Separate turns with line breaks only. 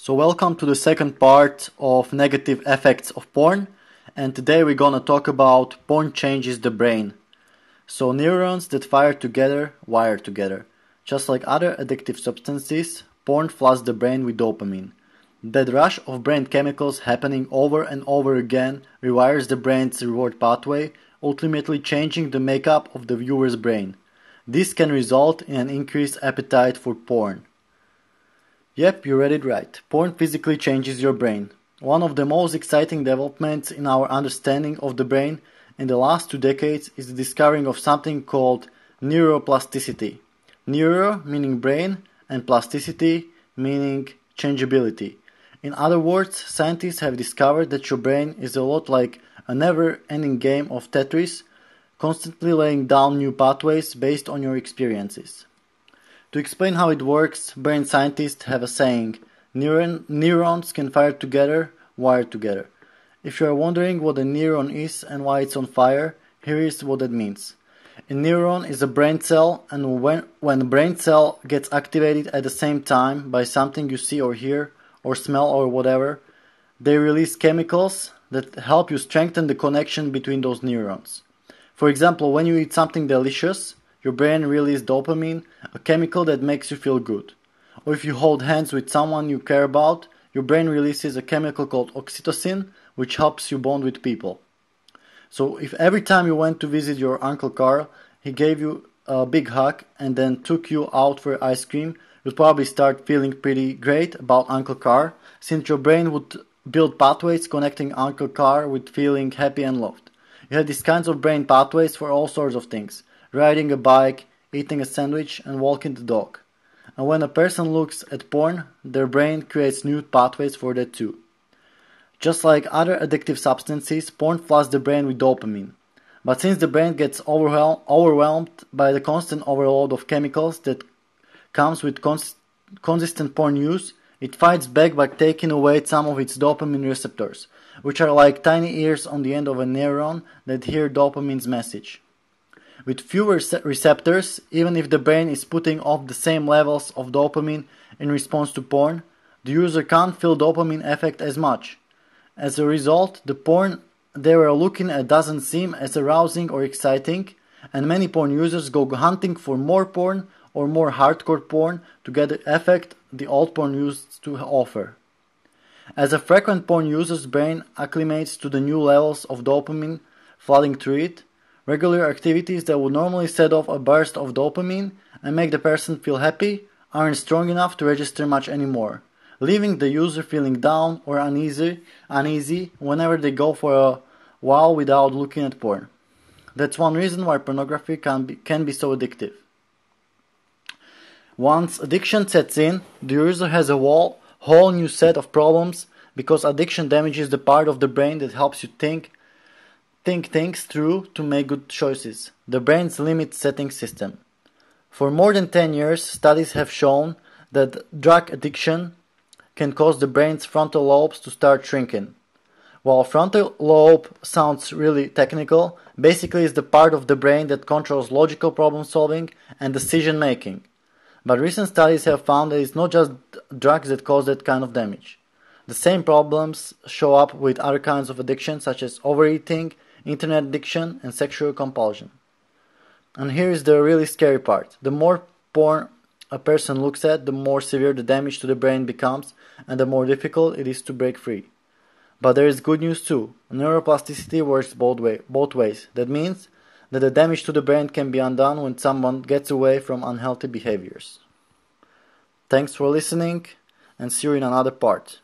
So welcome to the second part of negative effects of porn, and today we're gonna talk about porn changes the brain. So neurons that fire together wire together. Just like other addictive substances, porn floods the brain with dopamine. That rush of brain chemicals happening over and over again rewires the brain's reward pathway, ultimately changing the makeup of the viewer's brain. This can result in an increased appetite for porn. Yep, you read it right. Porn physically changes your brain. One of the most exciting developments in our understanding of the brain in the last 2 decades is the discovering of something called neuroplasticity. Neuro meaning brain and plasticity meaning changeability. In other words, scientists have discovered that your brain is a lot like a never-ending game of Tetris, constantly laying down new pathways based on your experiences. To explain how it works, brain scientists have a saying, neurons can fire together, wire together. If you are wondering what a neuron is and why it's on fire, here is what that means. A neuron is a brain cell, and when a brain cell gets activated at the same time by something you see or hear, or smell or whatever, they release chemicals that help you strengthen the connection between those neurons. For example, when you eat something delicious, your brain releases dopamine, a chemical that makes you feel good. Or if you hold hands with someone you care about, your brain releases a chemical called oxytocin, which helps you bond with people. So if every time you went to visit your Uncle Carl, he gave you a big hug and then took you out for ice cream, you'd probably start feeling pretty great about Uncle Carl, since your brain would build pathways connecting Uncle Carl with feeling happy and loved. You have these kinds of brain pathways for all sorts of things. Riding a bike, eating a sandwich, and walking the dog. And when a person looks at porn, their brain creates new pathways for that too. Just like other addictive substances, porn floods the brain with dopamine. But since the brain gets overwhelmed by the constant overload of chemicals that comes with consistent porn use, it fights back by taking away some of its dopamine receptors, which are like tiny ears on the end of a neuron that hear dopamine's message. With fewer receptors, even if the brain is putting off the same levels of dopamine in response to porn, the user can't feel dopamine effect as much. As a result, the porn they were looking at doesn't seem as arousing or exciting, and many porn users go hunting for more porn or more hardcore porn to get the effect the old porn used to offer. As a frequent porn user's brain acclimates to the new levels of dopamine flooding through it, regular activities that would normally set off a burst of dopamine and make the person feel happy aren't strong enough to register much anymore, leaving the user feeling down or uneasy whenever they go for a while without looking at porn. That's one reason why pornography can be so addictive. Once addiction sets in, the user has a whole new set of problems because addiction damages the part of the brain that helps you think things through to make good choices, the brain's limit setting system. For more than 10 years, studies have shown that drug addiction can cause the brain's frontal lobes to start shrinking. While frontal lobe sounds really technical, basically it's the part of the brain that controls logical problem solving and decision making. But recent studies have found that it's not just drugs that cause that kind of damage. The same problems show up with other kinds of addiction such as overeating, internet addiction, and sexual compulsion. And here is the really scary part. The more porn a person looks at, the more severe the damage to the brain becomes, and the more difficult it is to break free. But there is good news too. Neuroplasticity works both ways. That means that the damage to the brain can be undone when someone gets away from unhealthy behaviors. Thanks for listening, and see you in another part.